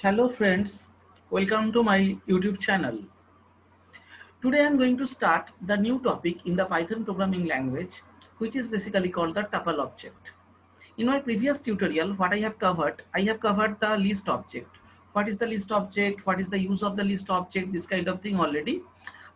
Hello friends, welcome to my YouTube channel. Today I am going to start the new topic in the Python programming language, which is basically called the tuple object. In my previous tutorial, what I have covered the list object. What is the list object? What is the use of the list object? This kind of thing already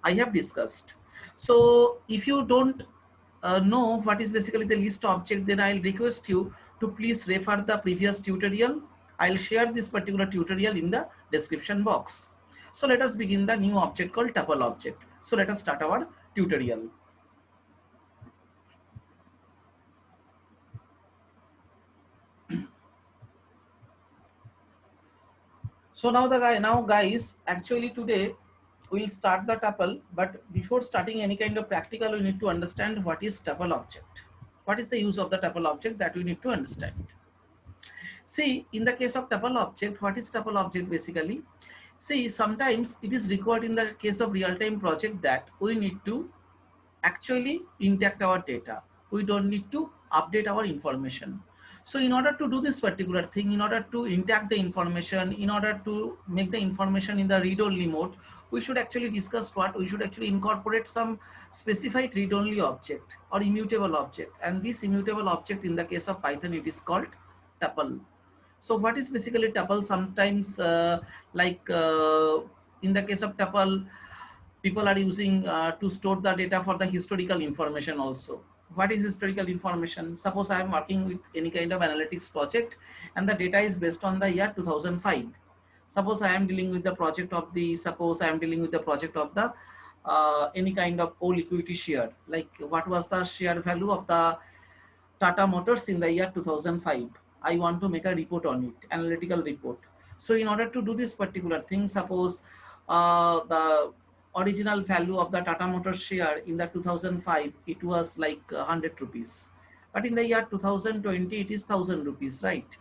I have discussed. So if you don't know what is basically the list object, then I'll request you to please refer the previous tutorial. I'll share this particular tutorial in the description box. So let us begin the new object called tuple object. So let us start our tutorial. So now guys, actually today we'll start the tuple, but before starting any kind of practical, we need to understand what is tuple object. What is the use of the tuple object, that we need to understand. See, in the case of tuple object, what is tuple object basically? See, sometimes it is required in the case of real-time project that we need to actually intact our data. We don't need to update our information. So in order to do this particular thing, in order to intact the information, in order to make the information in the read-only mode, we should actually discuss what we should actually incorporate some specified read-only object or immutable object. And this immutable object in the case of Python, it is called tuple. So what is basically tuple? Sometimes in the case of tuple, people are using to store the data for the historical information also. What is historical information? Suppose I am working with any kind of analytics project and the data is based on the year 2005. Suppose I am dealing with the project of the, suppose I am dealing with the project of the any kind of old equity share, like what was the share value of the Tata Motors in the year 2005. I want to make a report on it, analytical report. So in order to do this particular thing, suppose the original value of the Tata Motors share in the 2005, it was like 100 rupees. But in the year 2020, it is 1000 rupees, right?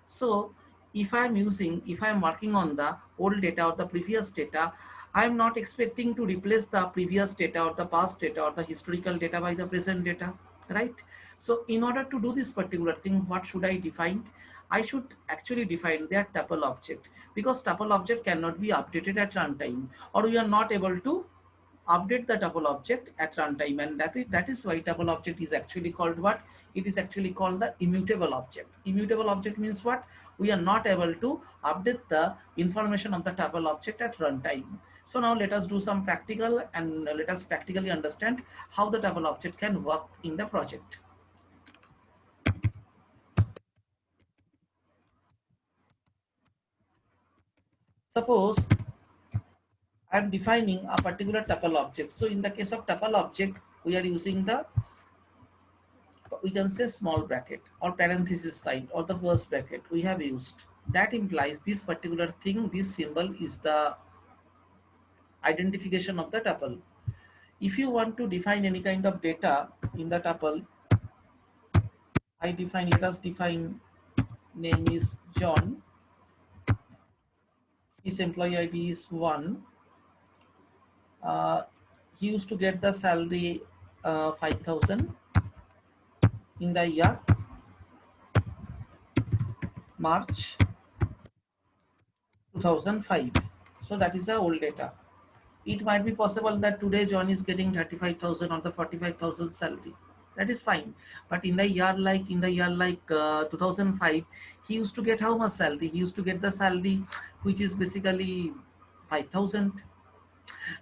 So if I am working on the old data or the previous data, I am not expecting to replace the previous data or the past data or the historical data by the present data, right? So in order to do this particular thing, what should I define? I should actually define that tuple object, because tuple object cannot be updated at runtime, or we are not able to update the tuple object at runtime, and that is why tuple object is actually called what? It is actually called the immutable object. Immutable object means what? We are not able to update the information of the tuple object at runtime. So now let us do some practical and let us practically understand how the tuple object can work in the project. Suppose I am defining a particular tuple object. So in the case of tuple object, we are using the, we can say, small bracket or parenthesis sign or the first bracket we have used. That implies this particular thing, this symbol is the identification of the tuple. If you want to define any kind of data in the tuple, let us define name is John, his employee ID is 1, he used to get the salary 5,000 in the year March 2005. So that is the old data. It might be possible that today John is getting 35,000 or the 45,000 salary. That is fine. But in the year like 2005, he used to get how much salary? He used to get the salary which is basically 5,000.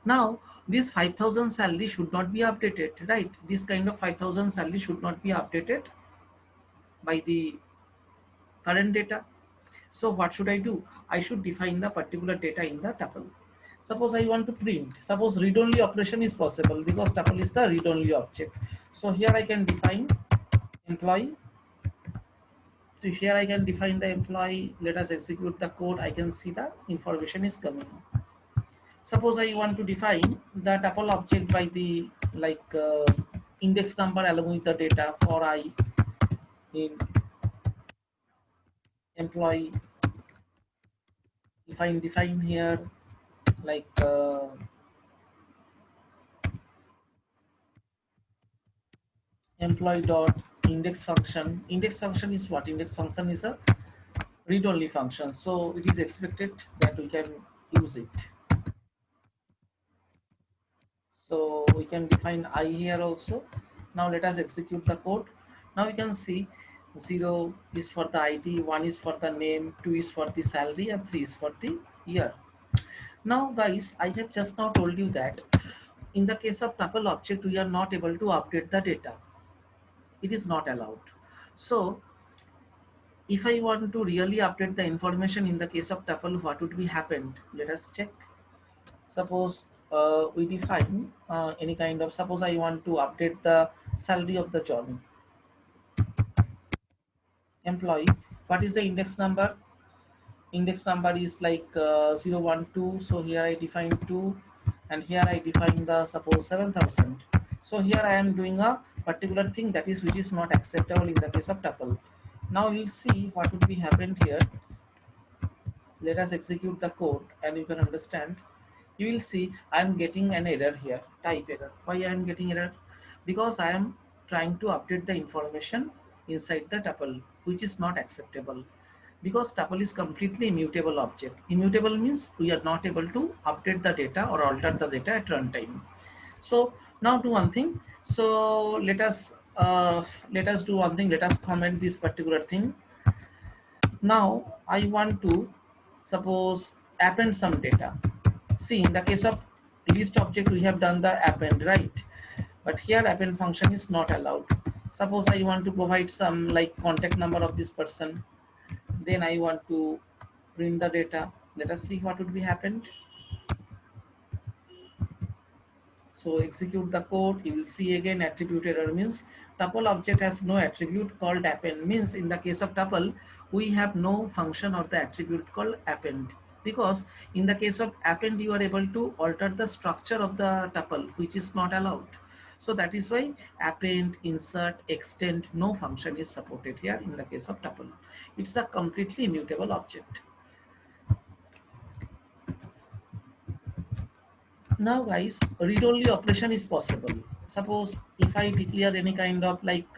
Now this 5,000 salary should not be updated, right? This kind of 5,000 salary should not be updated by the current data. So what should I do? I should define the particular data in the tuple. Suppose I want to print. Suppose read-only operation is possible because tuple is the read-only object. So here I can define employee. So here I can define the employee. Let us execute the code. I can see the information is coming. Suppose I want to define the tuple object by the index number along with the data for I in employee. If I define here like employee dot index function. Index function is what? Index function is a read-only function. So it is expected that we can use it. So we can define I here also. Now let us execute the code. Now you can see 0 is for the ID, 1 is for the name, 2 is for the salary, and 3 is for the year. Now guys, I have just now told you that in the case of tuple object, we are not able to update the data. It is not allowed. So if I want to really update the information in the case of tuple, what would be happened? Let us check. Suppose we define any kind of, suppose I want to update the salary of the John employee. What is the index number? Index number is like 012. So here I define 2, and here I define the suppose 7,000. So here I am doing a particular thing that is which is not acceptable in the case of tuple. Now we'll see what would be happened here. Let us execute the code and you can understand. You will see I am getting an error here, type error. Why I am getting error? Because I am trying to update the information inside the tuple, which is not acceptable. Because tuple is completely immutable object. Immutable means we are not able to update the data or alter the data at runtime. So now do one thing. So let us do one thing. Let us comment this particular thing. Now I want to suppose append some data. See, in the case of list object, we have done the append, right? But here append function is not allowed. Suppose I want to provide some like contact number of this person. Then I want to print the data. Let us see what would be happened. So execute the code. You will see again attribute error means tuple object has no attribute called append. Means in the case of tuple, we have no function or the attribute called append. Because in the case of append, you are able to alter the structure of the tuple, which is not allowed. So that is why append, insert, extend, no function is supported here in the case of tuple. It's a completely immutable object. Now guys, read-only operation is possible. Suppose if I declare any kind of like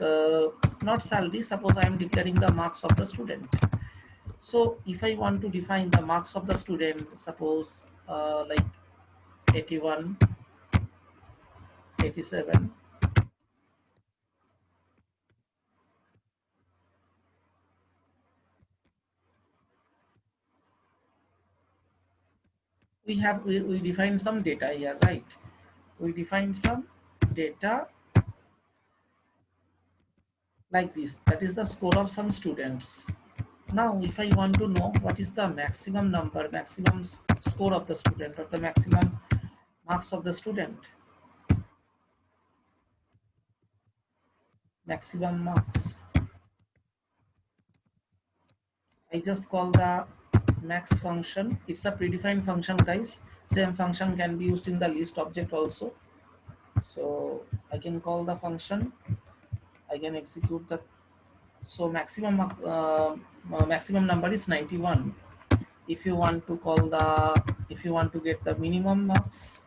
not salary, suppose I am declaring the marks of the student. So if I want to define the marks of the student, suppose like 81, 87, we define some data here, right? We define some data like this. That is the score of some students. Now, if I want to know what is the maximum number, maximum score of the student or the maximum marks of the student, maximum marks, I just call the max function. It's a predefined function, guys. Same function can be used in the list object also. So I can call the function. I can execute the. So maximum number is 91. If you want to call the, if you want to get the minimum marks,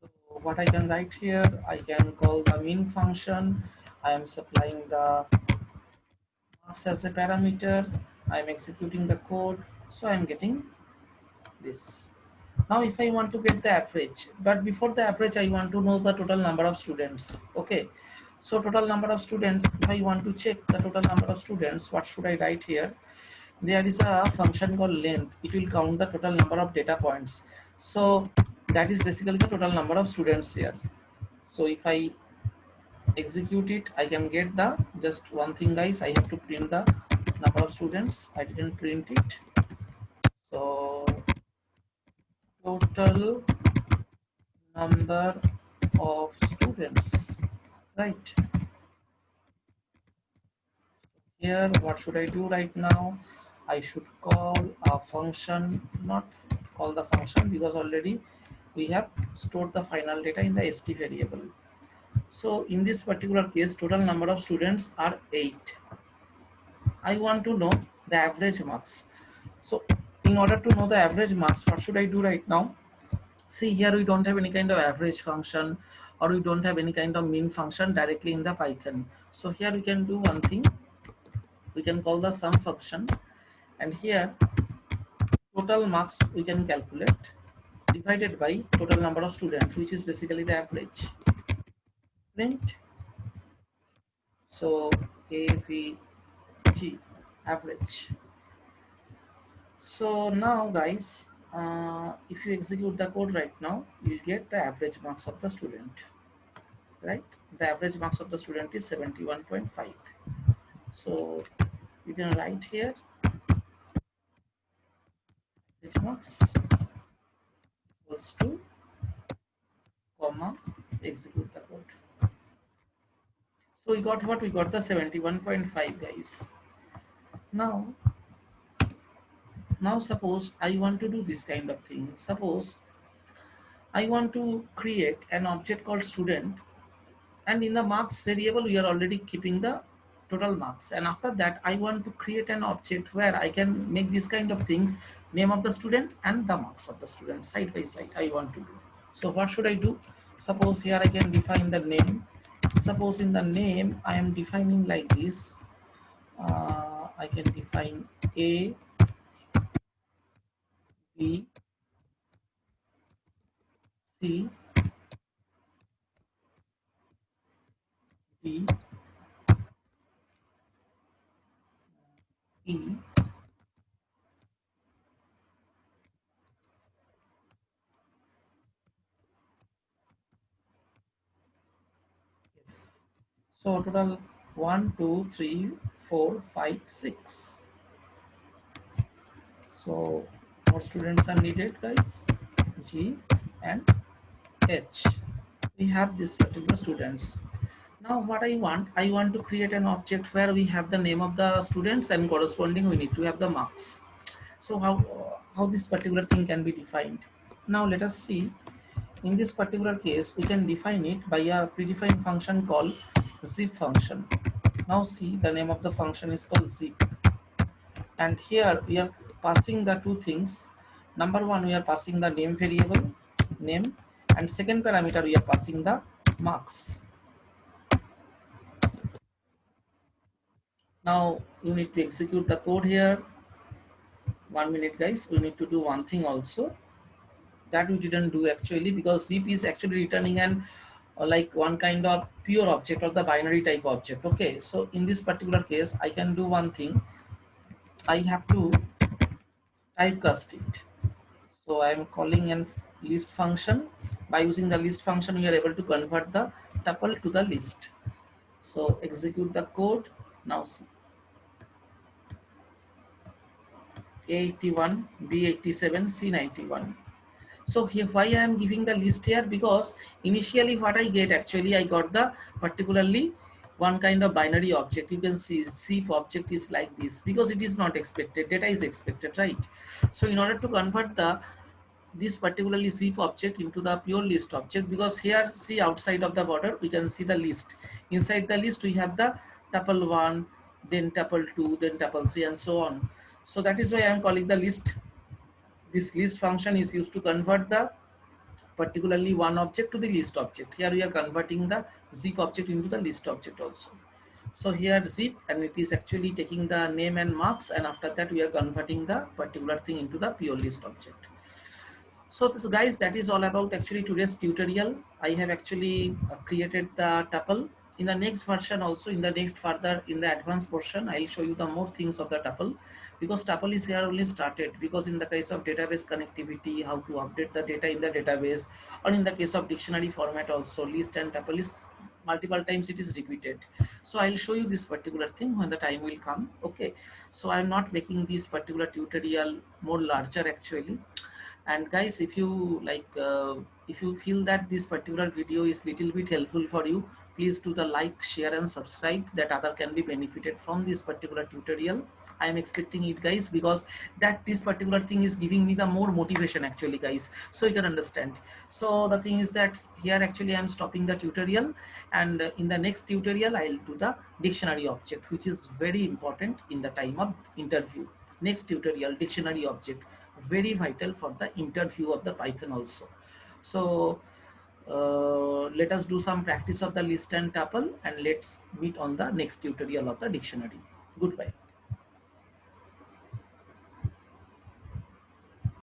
so what I can write here, I can call the min function. I am supplying the marks as a parameter. I am executing the code, so I am getting this. Now if I want to get the average, but before the average I want to know the total number of students. Okay, so total number of students, if I want to check the total number of students, what should I write here? There is a function called length. It will count the total number of data points. So that is basically the total number of students here. So if I execute it, I can get the, just one thing guys, I have to print the number of students. I didn't print it. So total number of students, right? Here what should I do right now? I should call a function, not call the function because already we have stored the final data in the st variable. So in this particular case, total number of students are 8. I want to know the average marks. So in order to know the average marks, what should I do right now? See here we don't have any kind of average function or we don't have any kind of min function directly in the Python. So here we can do one thing, we can call the sum function, and here total marks we can calculate divided by total number of students, which is basically the average. Print, so AVG average. So now guys, if you execute the code right now, you'll get the average marks of the student, right? The average marks of the student is 71.5. So you can write here average marks equals to comma, execute the code. So we got what? We got the 71.5 guys. Now suppose I want to do this kind of thing. Suppose I want to create an object called student, and in the marks variable we are already keeping the total marks, and after that I want to create an object where I can make this kind of things, name of the student and the marks of the student side by side I want to do. So what should I do? Suppose here I can define the name. Suppose in the name I am defining like this, I can define A, B, C, D, E, F. So total 1, 2, 3, 4, 5, 6. So more students are needed guys, G and H. We have these particular students. Now what I want to create an object where we have the name of the students and corresponding we need to have the marks. So how this particular thing can be defined? Now let us see. In this particular case, we can define it by a predefined function called zip function. Now see, the name of the function is called zip, and here we are passing the two things. Number one, we are passing the name variable, name, and second parameter we are passing the marks. Now you need to execute the code here. 1 minute guys, we need to do one thing also that we didn't do actually, because zip is actually returning an like one kind of pure object or the binary type object. Okay, so in this particular case I can do one thing, I have to typecast it. So I am calling an list function. By using the list function, we are able to convert the tuple to the list. So execute the code. Now see, A81, B87, C91. So here why I am giving the list here, because initially what I get, actually I got the particularly one kind of binary object. You can see zip object is like this because it is not expected, data is expected, right? So in order to convert the this particularly zip object into the pure list object, because here see outside of the border we can see the list, inside the list we have the tuple 1, then tuple 2, then tuple 3 and so on. So that is why I am calling the list. This list function is used to convert the particularly one object to the list object. Here we are converting the zip object into the list object also. So here zip, and it is actually taking the name and marks, and after that we are converting the particular thing into the pure list object. So this guys, that is all about actually today's tutorial. I have actually created the tuple. In the next version also, in the next further in the advanced portion, I'll show you the more things of the tuple, because tuple is here only started, because in the case of database connectivity, how to update the data in the database, or in the case of dictionary format also, list and tuple is multiple times it is repeated. So I'll show you this particular thing when the time will come. Okay, so I'm not making this particular tutorial more larger actually. And guys, if you like if you feel that this particular video is little bit helpful for you, please do the like, share and subscribe, that other can be benefited from this particular tutorial. I am expecting it guys, because that this particular thing is giving me the more motivation actually guys, so you can understand. So the thing is that here actually I am stopping the tutorial, and in the next tutorial I'll do the dictionary object, which is very important in the time of interview. Next tutorial, dictionary object, very vital for the interview of the Python also. So Let us do some practice of the list and tuple, and let's meet on the next tutorial of the dictionary. Goodbye.